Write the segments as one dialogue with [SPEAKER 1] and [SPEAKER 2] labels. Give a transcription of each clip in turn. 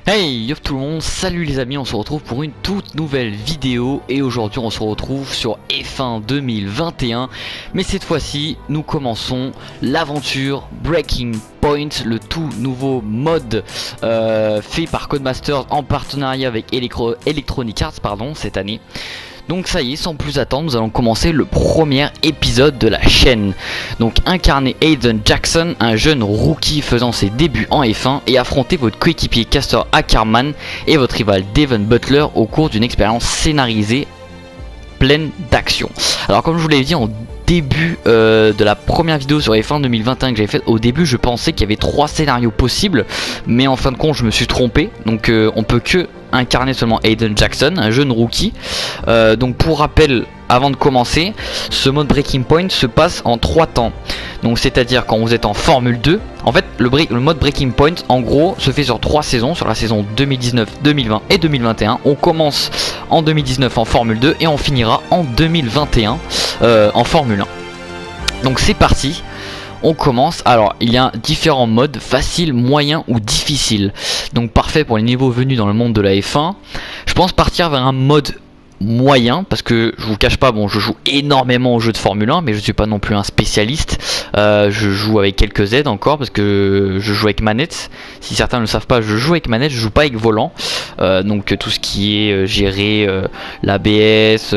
[SPEAKER 1] Hey yo tout le monde, salut les amis, on se retrouve pour une toute nouvelle vidéo et aujourd'hui on se retrouve sur F1 2021 mais cette fois-ci nous commençons l'aventure Breaking Point, le tout nouveau mode fait par Codemasters en partenariat avec Electronic Arts cette année. Donc ça y est, sans plus attendre, nous allons commencer le premier épisode de la chaîne. Donc incarnez Hayden Jackson, un jeune rookie faisant ses débuts en F1 et affrontez votre coéquipier Casper Ackerman et votre rival Devon Butler au cours d'une expérience scénarisée pleine d'action. Alors comme je vous l'ai dit en début de la première vidéo sur F1 2021 que j'avais faite, au début je pensais qu'il y avait 3 scénarios possibles, mais en fin de compte je me suis trompé. Donc on peut que incarner seulement Hayden Jackson, un jeune rookie. Donc pour rappel, avant de commencer, ce mode Breaking Point se passe en 3 temps. Donc c'est à dire quand vous êtes en Formule 2. En fait le mode Breaking Point en gros se fait sur 3 saisons, sur la saison 2019, 2020 et 2021. On commence en 2019 en Formule 2 et on finira en 2021 en Formule 1. Donc c'est parti, on commence. Alors il y a différents modes, facile, moyen ou difficile. Donc parfait pour les niveaux venus dans le monde de la F1. Je pense partir vers un mode moyen parce que je vous cache pas, bon, je joue énormément aux jeux de Formule 1 mais je suis pas non plus un spécialiste. Je joue avec quelques aides encore parce que je joue avec manette. Si certains ne le savent pas, je joue avec manette, je joue pas avec volant. Donc tout ce qui est gérer l'ABS,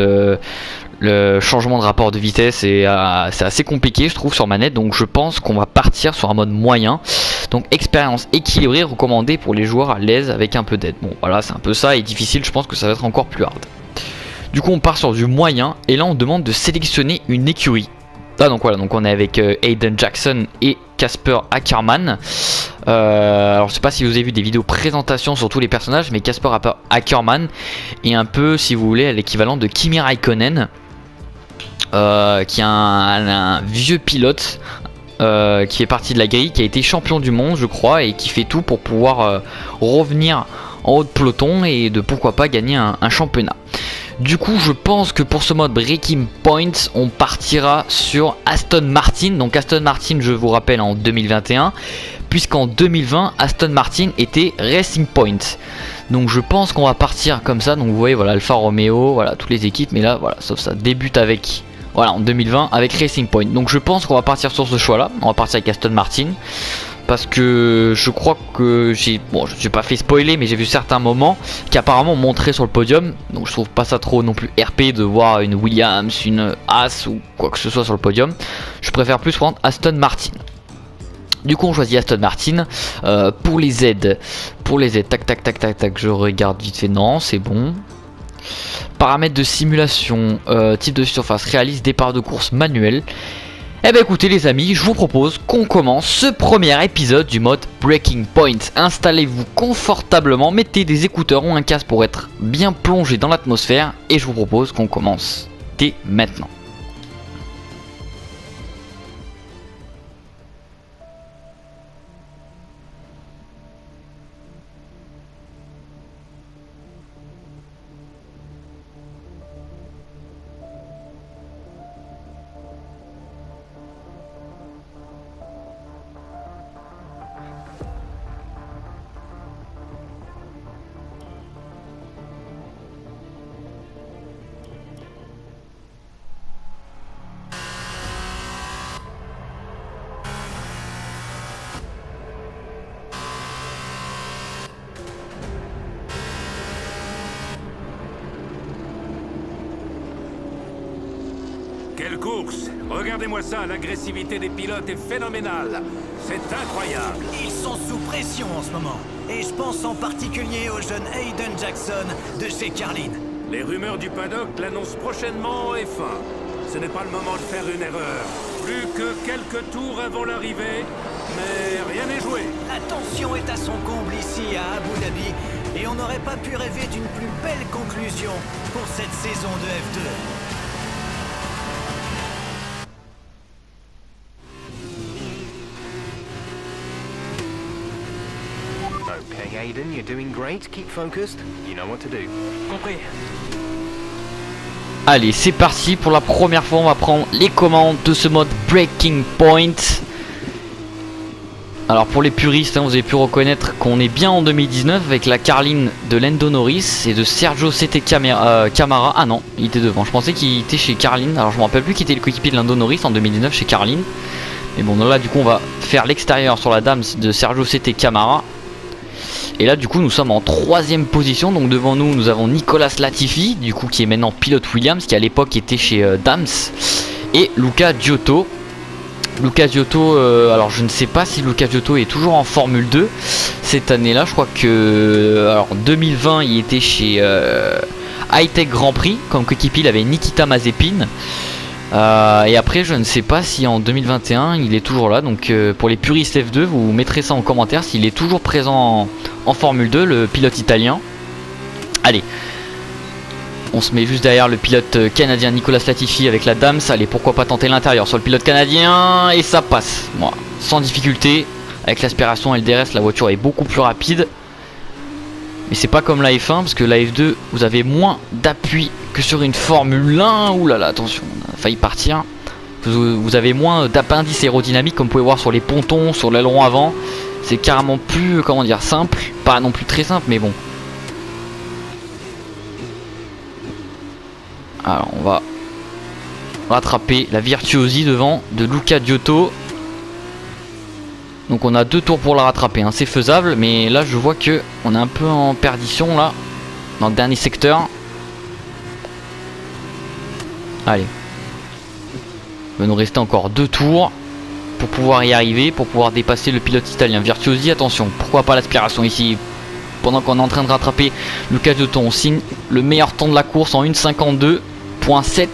[SPEAKER 1] le changement de rapport de vitesse, c'est assez compliqué je trouve sur manette. Donc je pense qu'on va partir sur un mode moyen. Donc expérience équilibrée recommandée pour les joueurs à l'aise avec un peu d'aide. Bon voilà, c'est un peu ça, et difficile je pense que ça va être encore plus hard. Du coup on part sur du moyen et là on demande de sélectionner une écurie. Ah donc voilà, donc on est avec Hayden Jackson et Casper Ackerman. Alors je sais pas si vous avez vu des vidéos présentations sur tous les personnages, mais Casper Ackerman est un peu, si vous voulez, l'équivalent de Kimi Raikkonen, qui est un vieux pilote qui est parti de la grille, qui a été champion du monde je crois, et qui fait tout pour pouvoir revenir en haut de peloton et de pourquoi pas gagner un championnat. Du coup je pense que pour ce mode Breaking Point on partira sur Aston Martin. Donc Aston Martin, je vous rappelle, en 2021, puisqu'en 2020 Aston Martin était Racing Point. Donc je pense qu'on va partir comme ça. Donc vous voyez, voilà, Alfa Romeo, voilà, toutes les équipes, mais là voilà, sauf ça débute avec, voilà, en 2020 avec Racing Point. Donc je pense qu'on va partir sur ce choix là, on va partir avec Aston Martin. Parce que je crois que je n'ai pas fait spoiler, mais j'ai vu certains moments qui apparemment montraient sur le podium. Donc je trouve pas ça trop non plus RP de voir une Williams, une Haas ou quoi que ce soit sur le podium. Je préfère plus prendre Aston Martin. Du coup on choisit Aston Martin. Pour les aides, tac, je regarde vite fait, non c'est bon. Paramètres de simulation, type de surface, réalise, départ de course manuel. Eh bien écoutez les amis, je vous propose qu'on commence ce premier épisode du mode Breaking Point. Installez-vous confortablement, mettez des écouteurs ou un casque pour être bien plongé dans l'atmosphère et je vous propose qu'on commence dès maintenant.
[SPEAKER 2] Quelle course! Regardez-moi ça, l'agressivité des pilotes est phénoménale. C'est incroyable.
[SPEAKER 3] Ils sont sous pression en ce moment. Et je pense en particulier au jeune Hayden Jackson de chez Carlin.
[SPEAKER 2] Les rumeurs du paddock l'annoncent prochainement en F1. Ce n'est pas le moment de faire une erreur. Plus que quelques tours avant l'arrivée, mais rien n'est joué.
[SPEAKER 3] La tension est à son comble ici à Abu Dhabi. Et on n'aurait pas pu rêver d'une plus belle conclusion pour cette saison de F2.
[SPEAKER 4] Okay, Hayden, you're doing great. Keep focused. You know what to do.
[SPEAKER 3] Compris.
[SPEAKER 1] Allez, c'est parti. Pour la première fois, on va prendre les commandes de ce mode Breaking Point. Alors pour les puristes, hein, vous avez pu reconnaître qu'on est bien en 2019 avec la Carline de Lando Norris et de Sergio Camara. Ah non, il était devant. Je pensais qu'il était chez Carline. Alors je me rappelle plus qui était le coéquipier de Lando Norris en 2019 chez Carline. Mais bon, là du coup on va faire l'extérieur sur la dame de Sergio Camara. Et là du coup nous sommes en 3ème position. Donc devant nous nous avons Nicolas Latifi, du coup qui est maintenant pilote Williams, qui à l'époque était chez Dams, et Luca Giotto. Luca Giotto, alors je ne sais pas si Luca Giotto est toujours en Formule 2 cette année-là. Je crois que alors 2020 il était chez Hightech Grand Prix comme coéquipier, il avait Nikita Mazepin. Et après je ne sais pas si en 2021 il est toujours là. Donc pour les puristes F2, vous mettrez ça en commentaire s'il est toujours présent en Formule 2, le pilote italien. Allez, on se met juste derrière le pilote canadien Nicolas Latifi avec la Dams. Allez, pourquoi pas tenter l'intérieur sur le pilote canadien. Et ça passe, bon, sans difficulté. Avec l'aspiration LDRS, la voiture est beaucoup plus rapide. Mais c'est pas comme la F1, parce que la F2, vous avez moins d'appui que sur une Formule 1. Ouh là là, attention, on a failli partir. Vous avez moins d'appendices aérodynamiques, comme vous pouvez voir sur les pontons, sur l'aileron avant. C'est carrément plus, comment dire, simple. Pas non plus très simple, mais bon. Alors on va rattraper la virtuosie devant de Luca Giotto. Donc on a 2 tours pour la rattraper, hein. C'est faisable, mais là je vois que on est un peu en perdition là, dans le dernier secteur. Allez, il va nous rester encore 2 tours pour pouvoir y arriver, pour pouvoir dépasser le pilote italien. Virtuosi, attention, pourquoi pas l'aspiration ici. Pendant qu'on est en train de rattraper Luca Giotto, on signe le meilleur temps de la course en 1:52.7.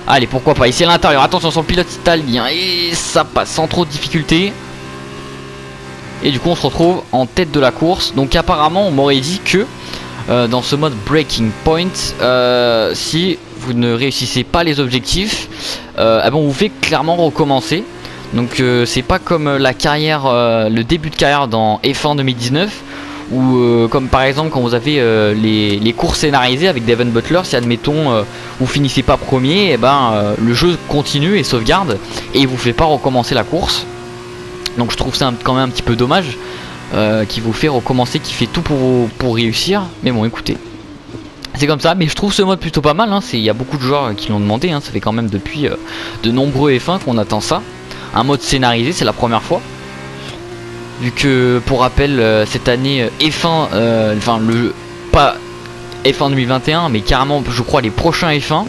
[SPEAKER 1] Allez, pourquoi pas, ici à l'intérieur, attention sur le pilote italien. Et ça passe sans trop de difficulté. Et du coup on se retrouve en tête de la course. Donc apparemment on m'aurait dit que dans ce mode Breaking Point, si vous ne réussissez pas les objectifs, on vous fait clairement recommencer. Donc c'est pas comme la carrière, le début de carrière dans F1 2019, ou comme par exemple quand vous avez les courses scénarisées avec Devon Butler. Si admettons vous finissez pas premier, et le jeu continue et sauvegarde et il vous fait pas recommencer la course. Donc je trouve ça quand même un petit peu dommage, qui vous fait recommencer, qui fait tout pour réussir. Mais bon, écoutez, c'est comme ça. Mais je trouve ce mode plutôt pas mal, hein. Il y a beaucoup de joueurs qui l'ont demandé, hein. Ça fait quand même depuis de nombreux F1 qu'on attend ça. Un mode scénarisé, c'est la première fois. Vu que, pour rappel, cette année F1, enfin pas F1 2021, mais carrément je crois les prochains F1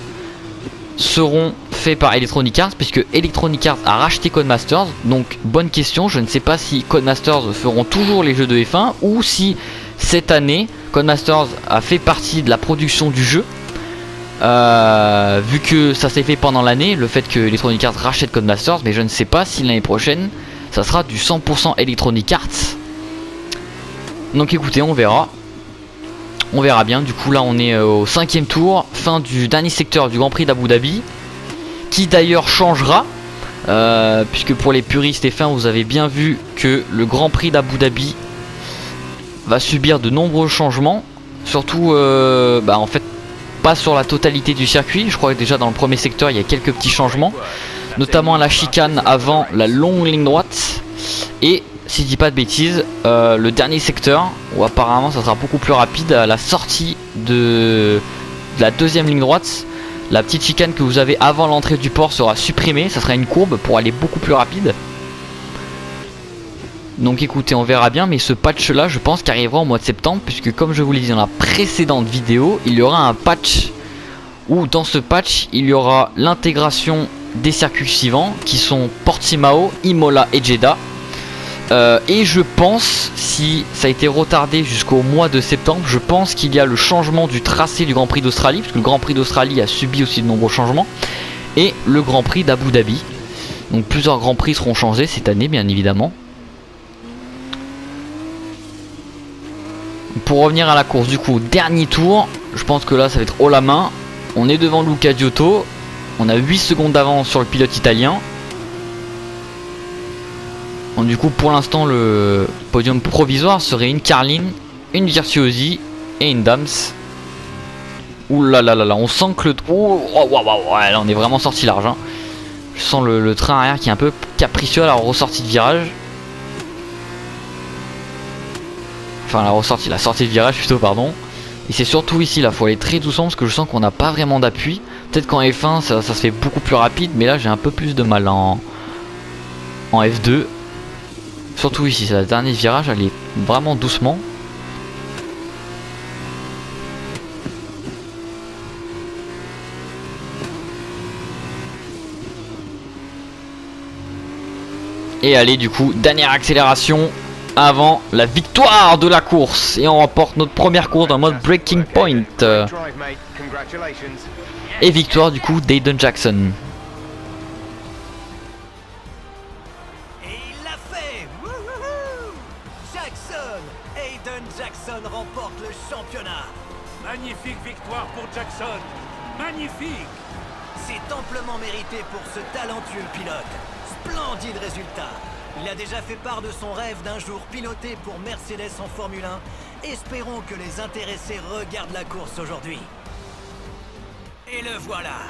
[SPEAKER 1] seront faits par Electronic Arts, puisque Electronic Arts a racheté Codemasters. Donc bonne question, je ne sais pas si Codemasters feront toujours les jeux de F1 ou si cette année Codemasters a fait partie de la production du jeu. Vu que ça s'est fait pendant l'année, le fait que Electronic Arts rachète Codemasters, mais je ne sais pas si l'année prochaine ça sera du 100% Electronic Arts. Donc écoutez, on verra. On verra bien. Du coup là on est au 5e tour, fin du dernier secteur du Grand Prix d'Abu Dhabi, qui d'ailleurs changera, puisque pour les puristes F1 vous avez bien vu que le Grand Prix d'Abu Dhabi va subir de nombreux changements. Surtout en fait pas sur la totalité du circuit. Je crois que déjà dans le premier secteur il y a quelques petits changements, notamment à la chicane avant la longue ligne droite. Et si je dis pas de bêtises, le dernier secteur où apparemment ça sera beaucoup plus rapide, à la sortie de la 2e ligne droite, la petite chicane que vous avez avant l'entrée du port sera supprimée. Ça sera une courbe pour aller beaucoup plus rapide. Donc écoutez, on verra bien, mais ce patch là je pense qu'arrivera au mois de septembre, puisque comme je vous l'ai dit dans la précédente vidéo, il y aura un patch où dans ce patch il y aura l'intégration des circuits suivants qui sont Portimao, Imola et Jeddah. Et je pense, si ça a été retardé jusqu'au mois de septembre, je pense qu'il y a le changement du tracé du Grand Prix d'Australie, parce que le Grand Prix d'Australie a subi aussi de nombreux changements, et le Grand Prix d'Abu Dhabi. Donc plusieurs Grands Prix seront changés cette année bien évidemment. Pour revenir à la course, du coup, dernier tour, je pense que là ça va être haut la main. On est devant Luca Giotto, on a 8 secondes d'avance sur le pilote italien. Donc, du coup pour l'instant le podium provisoire serait une Carline, une Virtuosi et une Dams. Ouh là là là là, on sent que le... ouais, là on est vraiment sorti large, hein. Je sens le train arrière qui est un peu capricieux à la ressortie de virage. Enfin la sortie de virage plutôt, pardon. Et c'est surtout ici, là, faut aller très doucement parce que je sens qu'on n'a pas vraiment d'appui. Peut-être qu'en F1 ça se fait beaucoup plus rapide, mais là j'ai un peu plus de mal en F2. Surtout ici, c'est le dernier virage, aller vraiment doucement. Et allez, du coup, dernière accélération avant la victoire de la course. Et on remporte notre première course en mode Breaking Point.
[SPEAKER 4] Drive, mate. Congratulations.
[SPEAKER 1] Et victoire du coup d'Aiden Jackson.
[SPEAKER 3] Et il l'a fait. Wouhouhou. Jackson, Aiden Jackson remporte le championnat.
[SPEAKER 2] Magnifique victoire pour Jackson. Magnifique.
[SPEAKER 3] C'est amplement mérité pour ce talentueux pilote. Splendide résultat. Il a déjà fait part de son rêve d'un jour piloter pour Mercedes en Formule 1. Espérons que les intéressés regardent la course aujourd'hui. Et le voilà,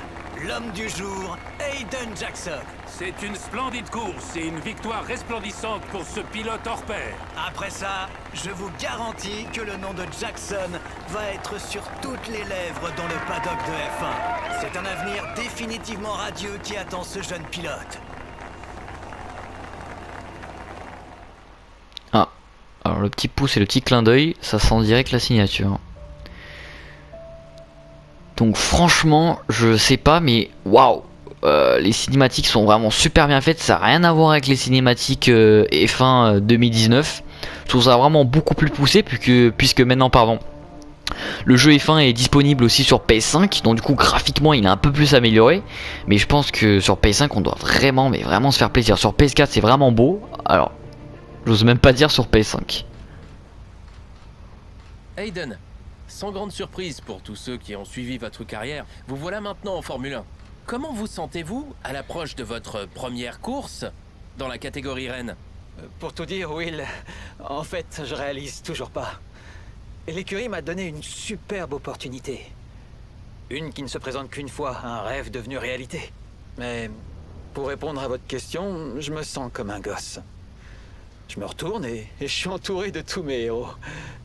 [SPEAKER 3] l'homme du jour, Aiden Jackson.
[SPEAKER 2] C'est une splendide course et une victoire resplendissante pour ce pilote hors pair.
[SPEAKER 3] Après ça, je vous garantis que le nom de Jackson va être sur toutes les lèvres dans le paddock de F1. C'est un avenir définitivement radieux qui attend ce jeune pilote.
[SPEAKER 1] Ah, alors le petit pouce et le petit clin d'œil, ça sent direct la signature. Donc franchement, je sais pas, mais waouh, les cinématiques sont vraiment super bien faites. Ça n'a rien à voir avec les cinématiques F1 2019. Je trouve ça vraiment beaucoup plus poussé puisque maintenant, pardon, le jeu F1 est disponible aussi sur PS5. Donc du coup, graphiquement, il est un peu plus amélioré. Mais je pense que sur PS5, on doit vraiment, mais vraiment se faire plaisir. Sur PS4, c'est vraiment beau. Alors, j'ose même pas dire sur PS5.
[SPEAKER 5] Aiden, sans grande surprise pour tous ceux qui ont suivi votre carrière, vous voilà maintenant en Formule 1. Comment vous sentez-vous à l'approche de votre première course dans la catégorie Rennes?
[SPEAKER 6] Pour tout dire, Will, en fait, je réalise toujours pas. L'écurie m'a donné une superbe opportunité. Une qui ne se présente qu'une fois, un rêve devenu réalité. Mais pour répondre à votre question, je me sens comme un gosse. Je me retourne et je suis entouré de tous mes héros.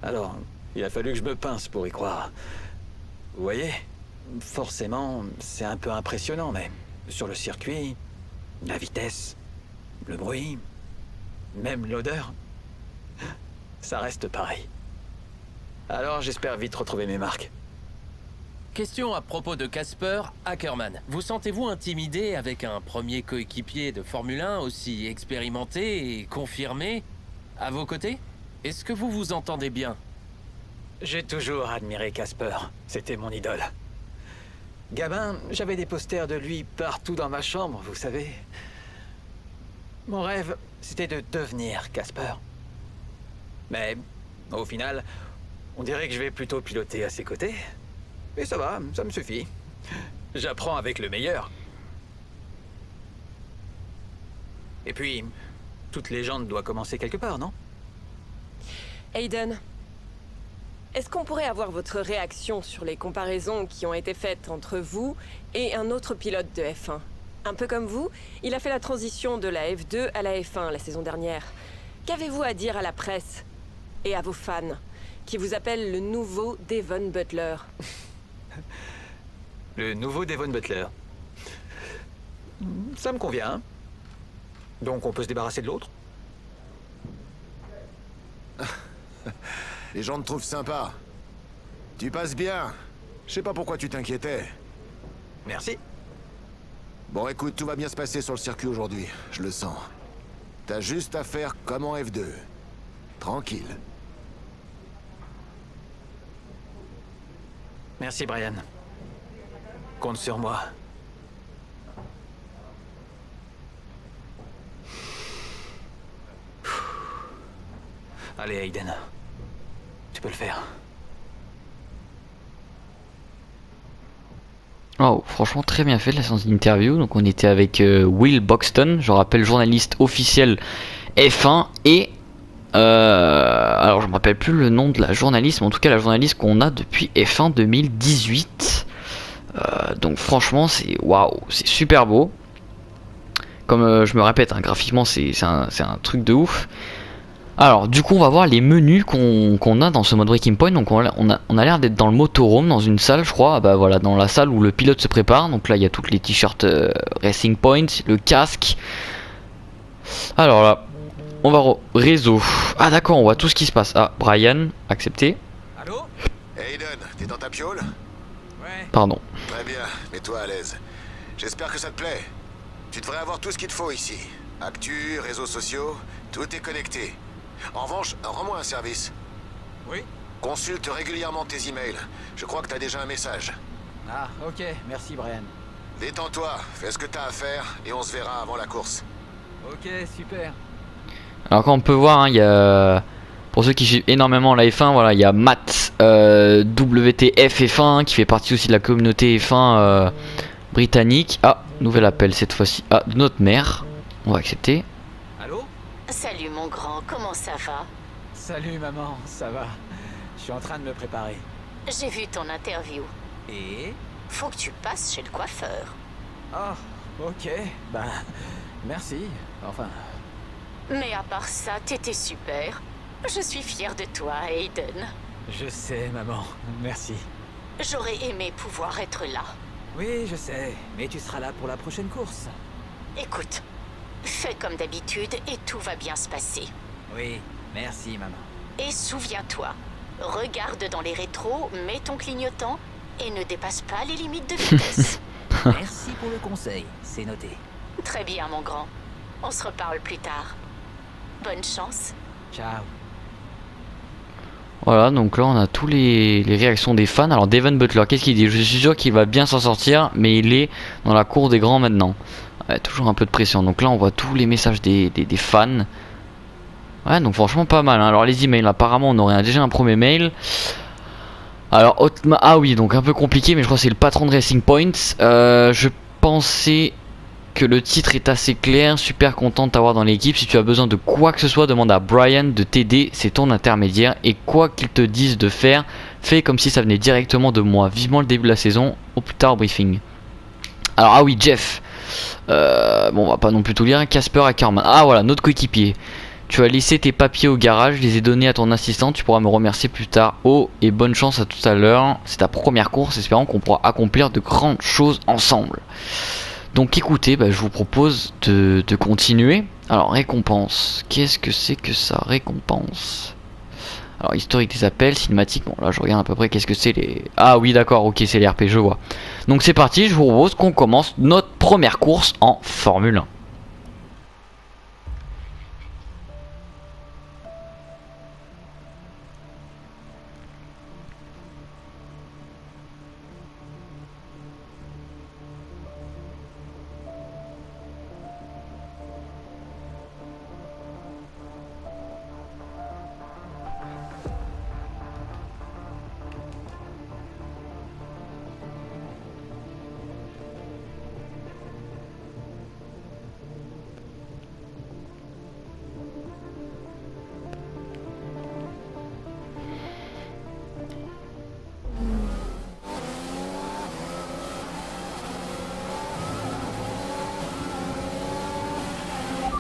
[SPEAKER 6] Alors, il a fallu que je me pince pour y croire. Vous voyez, forcément, c'est un peu impressionnant, mais sur le circuit, la vitesse, le bruit, même l'odeur, ça reste pareil. Alors j'espère vite retrouver mes marques.
[SPEAKER 5] Question à propos de Casper Ackermann. Vous sentez-vous intimidé avec un premier coéquipier de Formule 1 aussi expérimenté et confirmé à vos côtés? Est-ce que vous vous entendez bien?
[SPEAKER 6] J'ai toujours admiré Casper. C'était mon idole. Gamin, j'avais des posters de lui partout dans ma chambre, vous savez. Mon rêve, c'était de devenir Casper. Mais, au final, on dirait que je vais plutôt piloter à ses côtés. Mais ça va, ça me suffit. J'apprends avec le meilleur. Et puis, toute légende doit commencer quelque part, non?
[SPEAKER 7] Aiden, est-ce qu'on pourrait avoir votre réaction sur les comparaisons qui ont été faites entre vous et un autre pilote de F1? Un peu comme vous, il a fait la transition de la F2 à la F1 la saison dernière. Qu'avez-vous à dire à la presse et à vos fans qui vous appellent le nouveau Devon Butler?
[SPEAKER 6] Le nouveau Devon Butler. Ça me convient. Donc on peut se débarrasser de l'autre?
[SPEAKER 8] Les gens te trouvent sympa. Tu passes bien. Je sais pas pourquoi tu t'inquiétais.
[SPEAKER 6] Merci.
[SPEAKER 8] Bon, écoute, tout va bien se passer sur le circuit aujourd'hui. Je le sens. T'as juste à faire comme en F2. Tranquille.
[SPEAKER 6] Merci, Brian. Compte sur moi. Allez, Aiden. Tu peux le faire.
[SPEAKER 1] Oh, franchement très bien fait la séance d'interview. Donc on était avec Will Buxton, je rappelle journaliste officiel F1 et alors je me rappelle plus le nom de la journaliste, mais en tout cas la journaliste qu'on a depuis F1 2018. Donc franchement c'est waouh, c'est super beau. Comme je me répète, hein, graphiquement c'est un truc de ouf. Alors du coup on va voir les menus qu'on a dans ce mode Breaking Point. Donc on a l'air d'être dans le motorhome, dans une salle je crois. Bah voilà, dans la salle où le pilote se prépare. Donc là il y a toutes les t-shirts Racing Point, le casque. Alors là, on va réseau. Ah d'accord, on voit tout ce qui se passe. Ah, Brian, accepté.
[SPEAKER 6] Allô?
[SPEAKER 8] Aiden, t'es dans ta piole?
[SPEAKER 6] Ouais.
[SPEAKER 1] Pardon.
[SPEAKER 8] Très bien, mets-toi à l'aise. J'espère que ça te plaît. Tu devrais avoir tout ce qu'il te faut ici. Actu, réseaux sociaux, tout est connecté. En revanche, rends-moi un service.
[SPEAKER 6] Oui?
[SPEAKER 8] Consulte régulièrement tes emails. Je crois que t'as déjà un message.
[SPEAKER 6] Ah, ok, merci Brian.
[SPEAKER 8] Détends-toi, fais ce que t'as à faire et on se verra avant la course.
[SPEAKER 6] Ok, super.
[SPEAKER 1] Alors quand on peut voir, il y a... Pour ceux qui suivent énormément la F1, voilà, il y a Matt WTF F1 qui fait partie aussi de la communauté F1 britannique. Ah, nouvel appel cette fois-ci. Ah, de notre mère. On va accepter.
[SPEAKER 6] Allô?
[SPEAKER 9] Salut mon grand, comment ça va?
[SPEAKER 6] Salut maman, ça va? Je suis en train de me préparer.
[SPEAKER 9] J'ai vu ton interview.
[SPEAKER 6] Et?
[SPEAKER 9] Faut que tu passes chez le coiffeur.
[SPEAKER 6] Ah, ok, bah, merci. Enfin,
[SPEAKER 9] Mais à part ça, t'étais super. Je suis fière de toi, Aiden.
[SPEAKER 6] je sais maman, merci.
[SPEAKER 9] J'aurais aimé pouvoir être là.
[SPEAKER 6] Oui, je sais, mais tu seras là pour la prochaine course.
[SPEAKER 9] Écoute, fais comme d'habitude et tout va bien se passer.
[SPEAKER 6] Oui, merci maman.
[SPEAKER 9] Et souviens-toi, regarde dans les rétros, mets ton clignotant et ne dépasse pas les limites de vitesse.
[SPEAKER 6] Merci pour le conseil, c'est noté.
[SPEAKER 9] Très bien, mon grand. On se reparle plus tard. Bonne chance.
[SPEAKER 6] Ciao.
[SPEAKER 1] Voilà, donc là on a tous les réactions des fans. Alors Devon Butler, qu'est-ce qu'il dit? Je suis sûr qu'il va bien s'en sortir, mais il est dans la cour des grands maintenant. Ouais, toujours un peu de pression. Donc là on voit tous les messages des fans. Ouais, donc franchement pas mal, hein. Alors les emails, apparemment on aurait déjà un premier mail. Alors ah oui, donc un peu compliqué, mais je crois que c'est le patron de Racing Point. Je pensais que le titre est assez clair. Super content de t'avoir dans l'équipe. Si tu as besoin de quoi que ce soit, demande à Brian de t'aider, c'est ton intermédiaire. Et quoi qu'il te dise de faire, fais comme si ça venait directement de moi. Vivement le début de la saison, au plus tard au briefing. Alors ah oui, Jeff. Bon, on va pas non plus tout lire. Casper Ackerman. Ah voilà, notre coéquipier. Tu as laissé tes papiers au garage, je les ai donnés à ton assistant, tu pourras me remercier plus tard. Oh, et bonne chance à tout à l'heure. C'est ta première course, espérons qu'on pourra accomplir de grandes choses ensemble. Donc écoutez, je vous propose de continuer. Alors récompense, qu'est-ce que c'est que ça, récompense? Alors historique des appels, cinématique, bon là je regarde à peu près qu'est-ce que c'est les... Ah oui d'accord, ok c'est les RP, je vois. Donc c'est parti, je vous propose qu'on commence notre première course en Formule 1.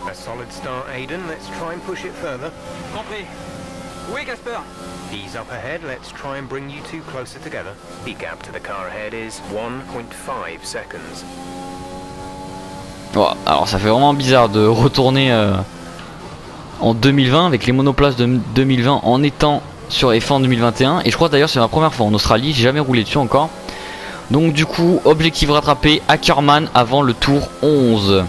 [SPEAKER 4] A solid start, Aiden. Let's try and push it further.
[SPEAKER 6] Compris. Où est Casper?
[SPEAKER 4] He's up ahead. Let's try and bring you two closer together. The gap to the car ahead is 1.5 seconds.
[SPEAKER 1] Oh, alors ça fait vraiment bizarre de retourner en 2020 avec les monoplaces de 2020 en étant sur F1 2021. Et je crois d'ailleurs c'est ma première fois en Australie, j'ai jamais roulé dessus encore. Donc du coup, objectif rattrapé, Ackerman avant le tour 11.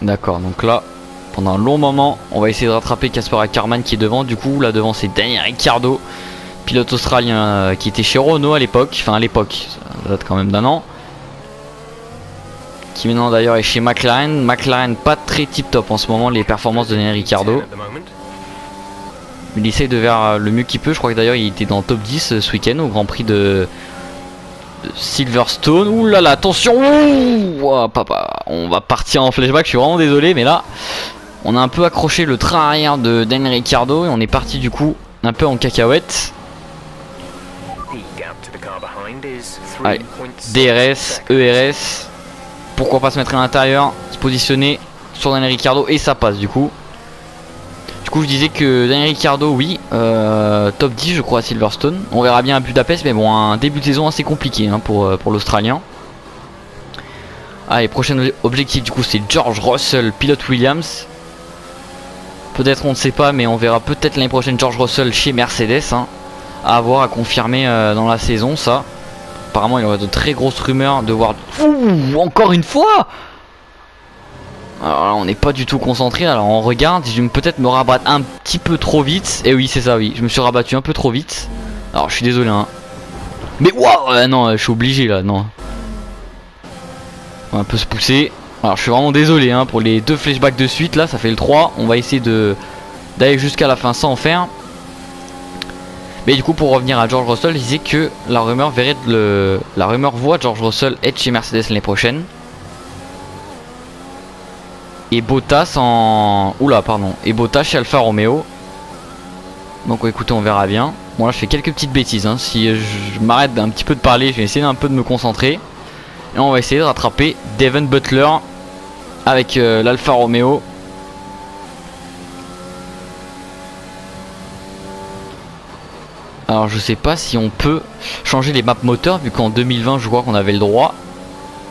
[SPEAKER 1] D'accord, donc là, pendant un long moment, on va essayer de rattraper Casper Ackerman qui est devant. Du coup, là devant c'est Daniel Ricciardo, pilote australien qui était chez Renault à l'époque. Enfin à l'époque, ça date quand même d'un an. Qui maintenant d'ailleurs est chez McLaren. McLaren pas très tip top en ce moment les performances de Daniel Ricciardo. Il essaye de faire le mieux qu'il peut. Je crois que d'ailleurs il était dans le top 10 ce week-end au Grand Prix de Silverstone. Ouh là là, attention. Ouh, oh, papa, on va partir en flashback, je suis vraiment désolé, mais là on a un peu accroché le train arrière de Daniel Ricciardo et on est parti du coup un peu en cacahuète. Allez, DRS, ERS. Pourquoi pas se mettre à l'intérieur, se positionner sur Daniel Ricciardo et ça passe du coup. Du coup je disais que Daniel Ricciardo oui, top 10 je crois à Silverstone. On verra bien à Budapest, mais bon, un début de saison assez compliqué hein, pour l'Australien. Allez, prochain objectif du coup c'est George Russell, pilote Williams. Peut-être on ne sait pas, mais on verra peut-être l'année prochaine George Russell chez Mercedes hein, à avoir, à confirmer dans la saison ça. Apparemment il y aurait de très grosses rumeurs de voir... Ouh, encore une fois. Alors là on n'est pas du tout concentré, alors on regarde, je vais peut-être me rabattre un petit peu trop vite. Et oui c'est ça, oui, je me suis rabattu un peu trop vite. Alors je suis désolé hein. Mais waouh, non, je suis obligé là, non. On va un peu se pousser. Alors je suis vraiment désolé hein, pour les 2 flashbacks de suite là, ça fait le 3. On va essayer d'aller jusqu'à la fin sans en faire. Mais du coup pour revenir à George Russell, il disait que la rumeur voit George Russell être chez Mercedes l'année prochaine. Et Bottas et Bottas chez Alfa Romeo. Donc écoutez, on verra bien. Bon là je fais quelques petites bêtises hein. Si je m'arrête un petit peu de parler, je vais essayer un peu de me concentrer. Et on va essayer de rattraper Devon Butler avec l'Alfa Romeo. Alors je sais pas si on peut changer les maps moteurs, vu qu'en 2020 je crois qu'on avait le droit.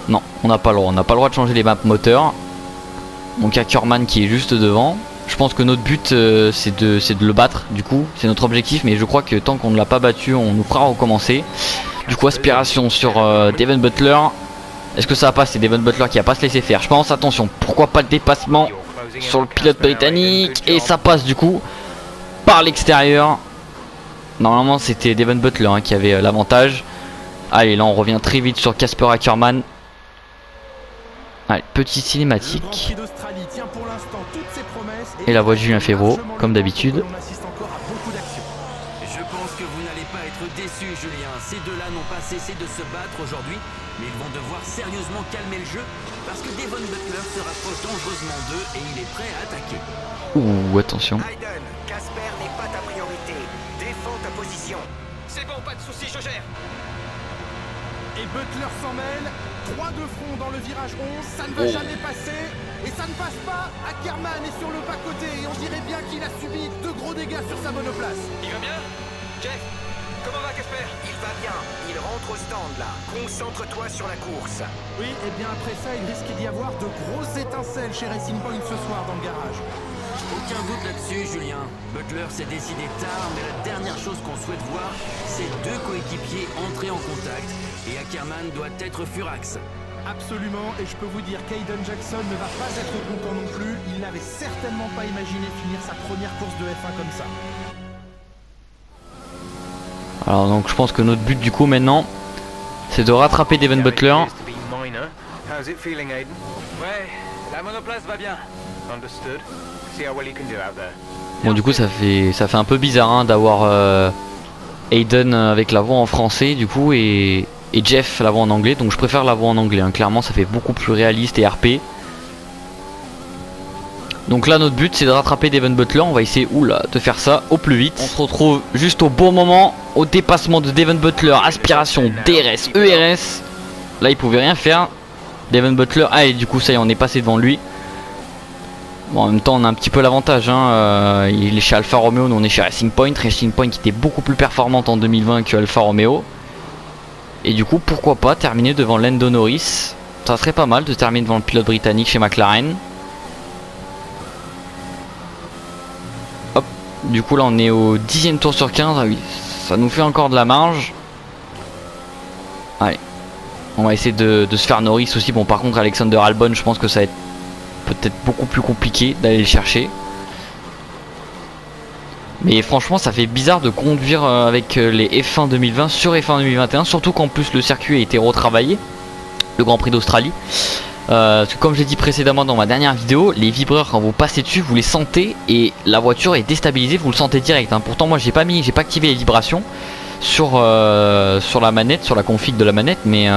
[SPEAKER 1] Non, on n'a pas le droit, on n'a pas le droit de changer les maps moteurs. Donc Ackerman qui est juste devant. Je pense que notre but c'est de le battre du coup, c'est notre objectif. Mais je crois que tant qu'on ne l'a pas battu, on nous fera recommencer. Du coup aspiration sur Devon Butler. Est-ce que ça va passer? Devon Butler qui va pas se laisser faire, je pense. Attention, pourquoi pas le dépassement sur le pilote britannique. Et ça passe du coup par l'extérieur. Normalement c'était Devon Butler hein, qui avait l'avantage. Allez, là on revient très vite sur Casper Ackerman. Allez, petite cinématique. Et la voix de Julien Febvre, comme d'habitude.
[SPEAKER 10] Je pense que vous n'allez pas être déçu, Julien. Ces deux-là n'ont pas cessé de se battre aujourd'hui, mais ils vont devoir sérieusement calmer le jeu, parce que Devon Butler se rapproche dangereusement d'eux et il est prêt à attaquer.
[SPEAKER 1] Ouh, attention.
[SPEAKER 3] Hayden, Casper n'est pas ta priorité. Défends ta position.
[SPEAKER 10] C'est bon, pas de soucis, je gère.
[SPEAKER 2] Et Butler s'en mêle. 3 de front dans le virage 11, ça ne va jamais passer. Et ça ne passe pas. Ackerman est sur le bas-côté et on dirait bien qu'il a subi 2 gros dégâts sur sa monoplace.
[SPEAKER 10] Il va bien? Jeff, comment va Casper?
[SPEAKER 3] Il va bien. Il rentre au stand là. Concentre-toi sur la course.
[SPEAKER 2] Oui, et bien après ça, il risque d'y avoir de grosses étincelles chez Racing Point ce soir dans le garage.
[SPEAKER 10] Aucun doute là-dessus, Julien. Butler s'est décidé tard, mais la dernière chose qu'on souhaite voir, c'est 2 coéquipiers entrer en contact. Et Ackerman doit être furax.
[SPEAKER 2] Absolument, et je peux vous dire qu'Aiden Jackson ne va pas être content non plus. Il n'avait certainement pas imaginé finir sa première course de F1 comme ça.
[SPEAKER 1] Alors donc je pense que notre but du coup maintenant, c'est de rattraper Devon Butler.
[SPEAKER 6] Ouais, la monoplace va bien.
[SPEAKER 1] Bon du coup ça fait un peu bizarre hein, d'avoir Hayden avec la voix en français du coup et Jeff la voix en anglais. Donc je préfère la voix en anglais hein. Clairement ça fait beaucoup plus réaliste et RP. Donc là notre but c'est de rattraper Devon Butler. On va essayer de faire ça au plus vite. On se retrouve juste au bon moment, au dépassement de Devon Butler. Aspiration DRS, ERS. Là il pouvait rien faire Devon Butler. Ah et du coup ça y est, on est passé devant lui. Bon, en même temps on a un petit peu l'avantage hein. Il est chez Alfa Romeo, nous on est chez Racing Point. Racing Point qui était beaucoup plus performante en 2020 que Alfa Romeo. Et du coup pourquoi pas terminer devant Lando Norris. Ça serait pas mal de terminer devant le pilote britannique chez McLaren. Hop, du coup là on est au 10e tour sur 15. Ah oui, ça nous fait encore de la marge. Allez, on va essayer de se faire Norris aussi. Bon par contre Alexander Albon, je pense que ça va être peut-être beaucoup plus compliqué d'aller le chercher. Mais franchement ça fait bizarre de conduire avec les F1 2020 sur F1 2021. Surtout qu'en plus le circuit a été retravaillé, le Grand Prix d'Australie. Parce que comme j'ai dit précédemment dans ma dernière vidéo, les vibreurs quand vous passez dessus vous les sentez et la voiture est déstabilisée, vous le sentez direct hein. Pourtant moi j'ai pas activé les vibrations sur la manette, sur la config de la manette. Mais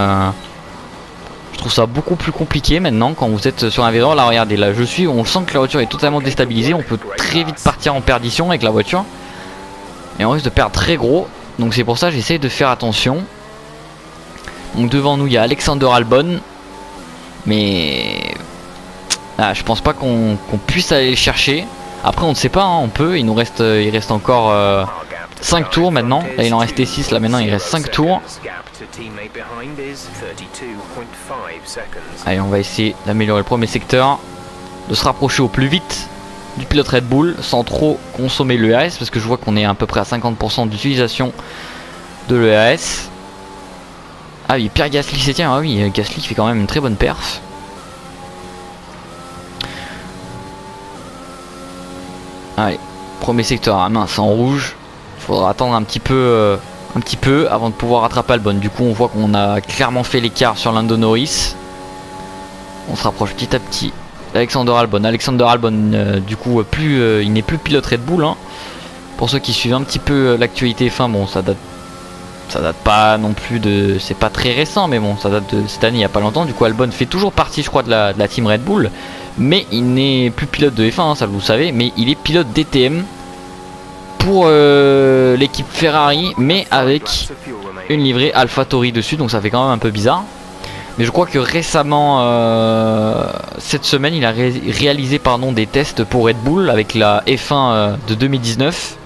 [SPEAKER 1] je trouve ça beaucoup plus compliqué maintenant quand vous êtes sur un vibreur. Là regardez, là on sent que la voiture est totalement déstabilisée. On peut très vite partir en perdition avec la voiture et on risque de perdre très gros. Donc c'est pour ça que j'essaie de faire attention. Donc devant nous il y a Alexander Albon. Mais Ah, je pense pas qu'on puisse aller le chercher. Après on ne sait pas, hein, on peut, il reste encore 5 tours maintenant. Là il en restait 6, là maintenant il reste 5 tours. Allez, on va essayer d'améliorer le premier secteur, de se rapprocher au plus vite du pilote Red Bull sans trop consommer l'ERS, parce que je vois qu'on est à peu près à 50% d'utilisation de l'ERS. Ah oui, Pierre Gasly c'est tiens, ah oui, Gasly fait quand même une très bonne perf. Allez, premier secteur à main, c'est en rouge. Il faudra attendre un petit peu avant de pouvoir rattraper Albon. Du coup on voit qu'on a clairement fait l'écart sur Lando Norris. On se rapproche petit à petit d'Alexander Albon. Alexander Albon du coup il n'est plus pilote Red Bull, hein. Pour ceux qui suivent un petit peu l'actualité F1, bon ça date pas non plus de... C'est pas très récent mais bon ça date de cette année il n'y a pas longtemps. Du coup Albon fait toujours partie je crois de la team Red Bull. Mais il n'est plus pilote de F1, hein, ça vous savez, mais il est pilote DTM pour l'équipe Ferrari, mais avec une livrée AlphaTauri dessus, donc ça fait quand même un peu bizarre. Mais je crois que récemment, cette semaine, il a réalisé des tests pour Red Bull avec la F1 de 2019.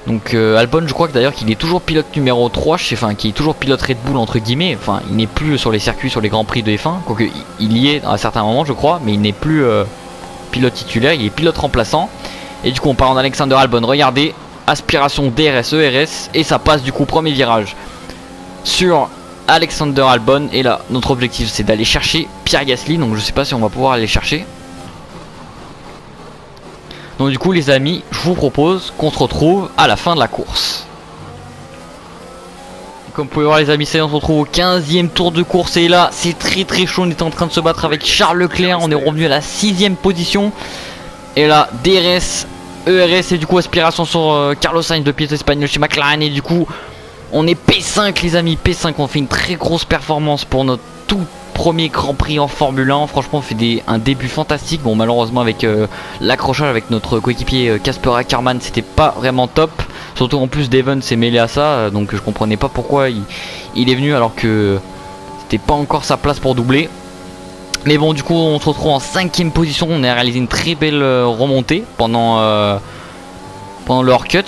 [SPEAKER 1] Donc Albon, je crois que d'ailleurs qu'il est toujours pilote numéro 3, enfin qui est toujours pilote Red Bull entre guillemets, enfin il n'est plus sur les circuits, sur les grands prix de F1, quoique il y est à certains moments je crois, mais il n'est plus pilote titulaire, il est pilote remplaçant. Et du coup on part en Alexander Albon, regardez, aspiration DRS, ERS, et ça passe du coup premier virage sur Alexander Albon. Et là notre objectif c'est d'aller chercher Pierre Gasly, donc je sais pas si on va pouvoir aller chercher. Donc du coup les amis, je vous propose qu'on se retrouve à la fin de la course. Comme vous pouvez voir les amis, on se retrouve au 15e tour de course. Et là c'est très chaud, on est en train de se battre avec Charles Leclerc. On est revenu à la 6e position. Et là DRS, ERS et du coup aspiration sur Carlos Sainz, de pilote espagnol chez McLaren. Et du coup on est P5 les amis, P5. On fait une très grosse performance pour notre tout premier Grand Prix en Formule 1. Franchement on fait un début fantastique. Bon malheureusement avec l'accrochage avec notre coéquipier Casper Ackermann c'était pas vraiment top. Surtout en plus Devon s'est mêlé à ça, donc je comprenais pas pourquoi il est venu alors que c'était pas encore sa place pour doubler. Mais bon du coup on se retrouve en 5ème position. On a réalisé une très belle remontée pendant le hard-cut,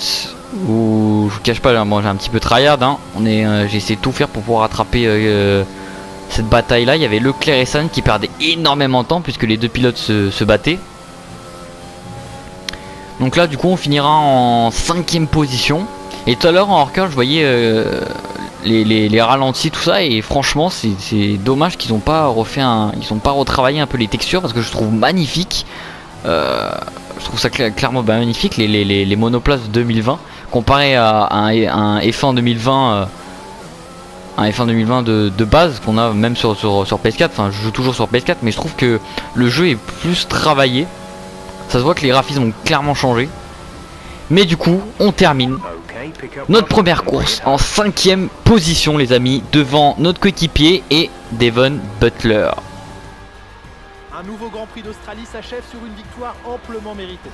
[SPEAKER 1] où je vous cache pas, moi j'ai un petit peu tryhard, hein. J'ai essayé de tout faire pour pouvoir rattraper cette bataille là. Il y avait Leclerc et Sainz qui perdaient énormément de temps puisque les deux pilotes se battaient. Donc là du coup on finira en 5ème position. Et tout à l'heure en hors-cut je voyais les ralentis tout ça. Et franchement c'est dommage qu'ils n'ont pas refait ils n'ont pas retravaillé un peu les textures, parce que je trouve magnifique. Je trouve ça clairement magnifique les monoplaces de 2020 comparé à un F1 2020. Un F1 2020 de base qu'on a même sur PS4. Enfin je joue toujours sur PS4, mais je trouve que le jeu est plus travaillé. Ça se voit que les graphismes ont clairement changé. Mais du coup on termine notre première course en 5ème position les amis, devant notre coéquipier et Devon Butler.
[SPEAKER 2] Un nouveau Grand Prix d'Australie s'achève sur une victoire amplement méritée.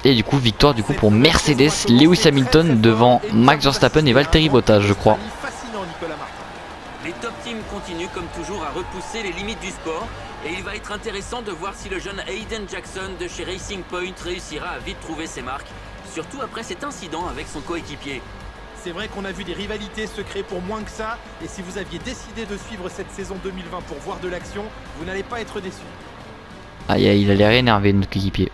[SPEAKER 1] Et du coup victoire pour Mercedes, Lewis Hamilton devant Max Verstappen et Valtteri Bottas je crois.
[SPEAKER 10] Les top teams continuent comme toujours à repousser les limites du sport, et il va être intéressant de voir si le jeune Hayden Jackson de chez Racing Point réussira à vite trouver ses marques, surtout après cet incident avec son coéquipier.
[SPEAKER 2] C'est vrai qu'on a vu des rivalités se créer pour moins que ça, et si vous aviez décidé de suivre cette saison 2020 pour voir de l'action, vous n'allez pas être déçus.
[SPEAKER 1] Ah il a l'air énervé notre coéquipier.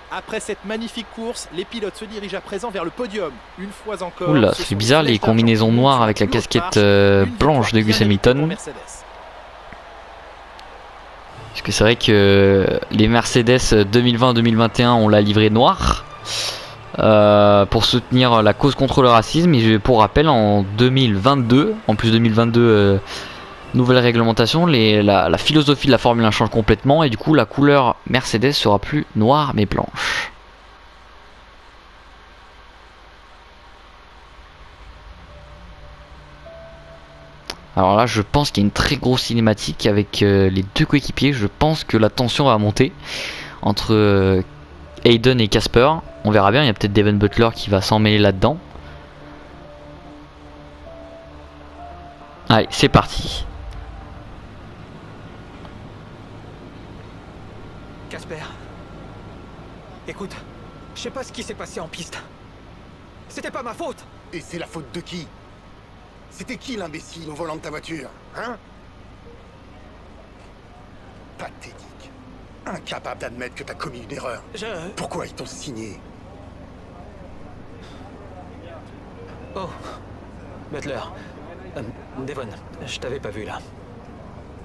[SPEAKER 2] Après cette magnifique course, les pilotes se dirigent à présent vers le podium. Une fois encore.
[SPEAKER 1] Oula, c'est bizarre les combinaisons noires avec la casquette blanche de Lewis Hamilton. Parce que c'est vrai que les Mercedes 2020-2021 ont la livrée noire pour soutenir la cause contre le racisme. Et pour rappel, en 2022, en plus 2022, nouvelle réglementation, la philosophie de la Formule 1 change complètement. Et du coup la couleur Mercedes sera plus noire mais blanche. Alors là je pense qu'il y a une très grosse cinématique avec les deux coéquipiers. Je pense que la tension va monter entre Hayden et Casper. On verra bien, il y a peut-être Devon Butler qui va s'en mêler là-dedans. Allez c'est parti.
[SPEAKER 6] Casper. Écoute, je sais pas ce qui s'est passé en piste. C'était pas ma faute.
[SPEAKER 2] Et c'est la faute de qui? C'était qui l'imbécile au volant de ta voiture? Hein? Pathétique. Incapable d'admettre que t'as commis une erreur. Pourquoi ils t'ont signé?
[SPEAKER 6] Oh. Butler. Devon, je t'avais pas vu là.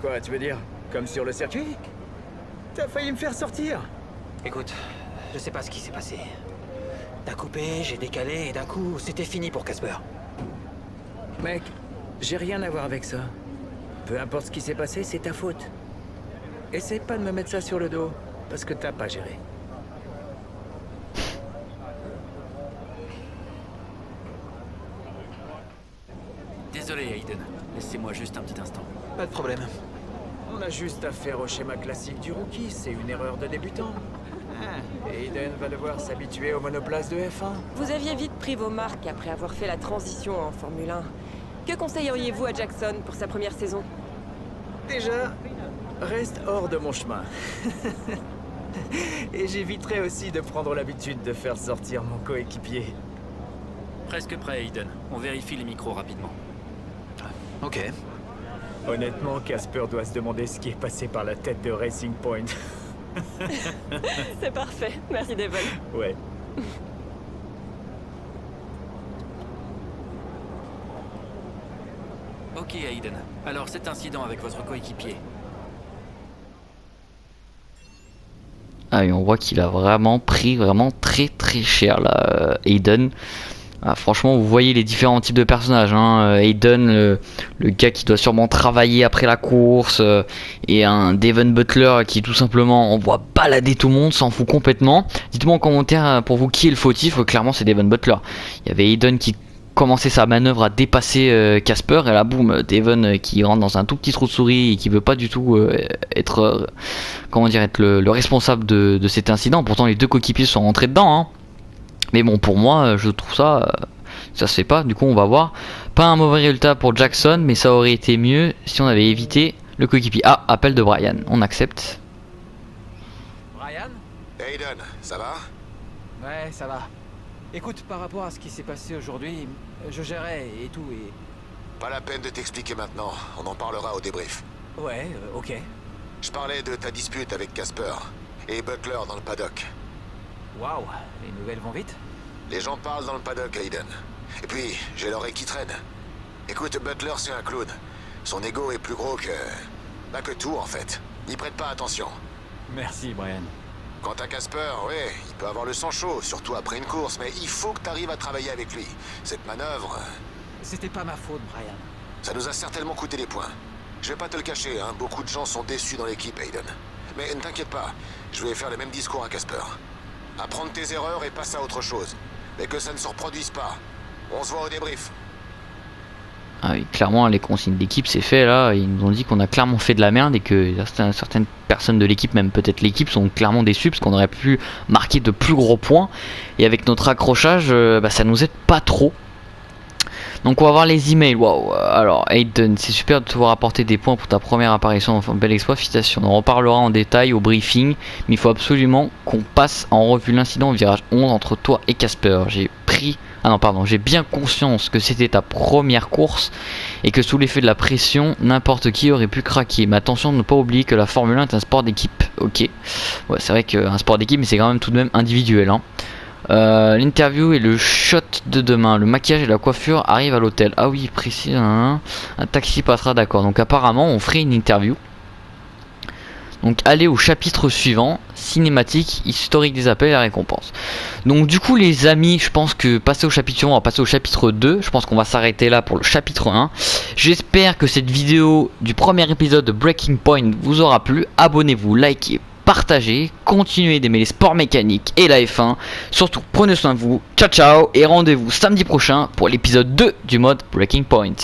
[SPEAKER 11] Quoi, tu veux dire? Comme sur le circuit? T'as failli me faire sortir.
[SPEAKER 6] Écoute, je sais pas ce qui s'est passé. T'as coupé, j'ai décalé et d'un coup, c'était fini pour Casper.
[SPEAKER 11] Mec, j'ai rien à voir avec ça. Peu importe ce qui s'est passé, c'est ta faute. Essaie pas de me mettre ça sur le dos, parce que t'as pas géré.
[SPEAKER 10] Désolé, Aiden. Laissez-moi juste un petit instant.
[SPEAKER 6] Pas de problème.
[SPEAKER 11] On a juste affaire au schéma classique du rookie, c'est une erreur de débutant. Aiden va devoir s'habituer aux monoplaces de F1.
[SPEAKER 7] Vous aviez vite pris vos marques après avoir fait la transition en Formule 1. Que conseilleriez-vous à Jackson pour sa première saison?
[SPEAKER 11] Déjà, reste hors de mon chemin. Et j'éviterai aussi de prendre l'habitude de faire sortir mon coéquipier.
[SPEAKER 10] Presque prêt, Aiden. On vérifie les micros rapidement.
[SPEAKER 6] Ok.
[SPEAKER 11] Honnêtement, Casper doit se demander ce qui est passé par la tête de Racing Point.
[SPEAKER 7] C'est parfait. Merci, Devon.
[SPEAKER 11] Ouais.
[SPEAKER 10] Ok, Aiden. Alors, cet incident avec votre coéquipier.
[SPEAKER 1] Ah, et on voit qu'il a vraiment pris très cher là, Aiden. Ah, franchement, vous voyez les différents types de personnages, hein. Aiden, le gars qui doit sûrement travailler après la course, et un Devon Butler qui tout simplement envoie balader tout le monde, s'en fout complètement. Dites-moi en commentaire pour vous qui est le fautif. Clairement, c'est Devon Butler. Il y avait Aiden qui commençait sa manœuvre à dépasser Casper, et là boum, Devon qui rentre dans un tout petit trou de souris et qui veut pas du tout être le responsable de cet incident. Pourtant les deux coéquipiers sont rentrés dedans, hein. Mais bon, pour moi, je trouve ça se fait pas. Du coup, on va voir. Pas un mauvais résultat pour Jackson, mais ça aurait été mieux si on avait évité le coéquipier. Ah, appel de Brian. On accepte.
[SPEAKER 6] Brian?
[SPEAKER 8] Aiden, ça va?
[SPEAKER 6] Ouais, ça va. Écoute, par rapport à ce qui s'est passé aujourd'hui, je gérais et tout et...
[SPEAKER 8] Pas la peine de t'expliquer maintenant. On en parlera au débrief.
[SPEAKER 6] Ouais, ok.
[SPEAKER 8] Je parlais de ta dispute avec Casper et Butler dans le paddock.
[SPEAKER 6] Waouh, les nouvelles vont vite.
[SPEAKER 8] Les gens parlent dans le paddock, Aiden. Et puis, j'ai l'oreille qui traîne. Écoute, Butler, c'est un clown. Son ego est plus gros que... que tout, en fait. N'y prête pas attention.
[SPEAKER 6] Merci, Brian.
[SPEAKER 8] Quant à Casper, ouais, il peut avoir le sang chaud, surtout après une course, mais il faut que tu arrives à travailler avec lui. Cette manœuvre...
[SPEAKER 6] C'était pas ma faute, Brian.
[SPEAKER 8] Ça nous a certainement coûté des points. Je vais pas te le cacher, hein, beaucoup de gens sont déçus dans l'équipe, Aiden. Mais ne t'inquiète pas, je vais faire le même discours à Casper. Apprends de tes erreurs et passe à autre chose. Mais que ça ne se reproduise pas. On se voit au débrief.
[SPEAKER 1] Ah oui, clairement, les consignes d'équipe, c'est fait là. Ils nous ont dit qu'on a clairement fait de la merde et que certaines personnes de l'équipe, même peut-être l'équipe, sont clairement déçues parce qu'on aurait pu marquer de plus gros points. Et avec notre accrochage, ça nous aide pas trop. Donc on va voir les emails. Waouh. Alors Aiden, c'est super de te voir apporter des points pour ta première apparition. Enfin, bel exploit, félicitations. On en reparlera en détail au briefing, mais il faut absolument qu'on passe en revue l'incident au virage 11 entre toi et Casper. J'ai bien conscience que c'était ta première course et que sous l'effet de la pression, n'importe qui aurait pu craquer. Mais attention de ne pas oublier que la Formule 1 est un sport d'équipe. Ok. Ouais, c'est vrai qu'un sport d'équipe, mais c'est quand même tout de même individuel, hein. L'interview et le shot de demain, le maquillage et la coiffure arrivent à l'hôtel. Ah oui, précis, hein. Un taxi passera, d'accord. Donc apparemment on ferait une interview. Donc allez au chapitre suivant, cinématique, historique des appels et la récompense. Donc du coup les amis, je pense que passer au chapitre suivant, on va passer au chapitre 2. Je pense qu'on va s'arrêter là pour le chapitre 1. J'espère que cette vidéo du premier épisode de Breaking Point vous aura plu. Abonnez-vous, likez, partagez, continuez d'aimer les sports mécaniques et la F1. Surtout prenez soin de vous, ciao ciao, et rendez-vous samedi prochain pour l'épisode 2 du mode Breaking Point.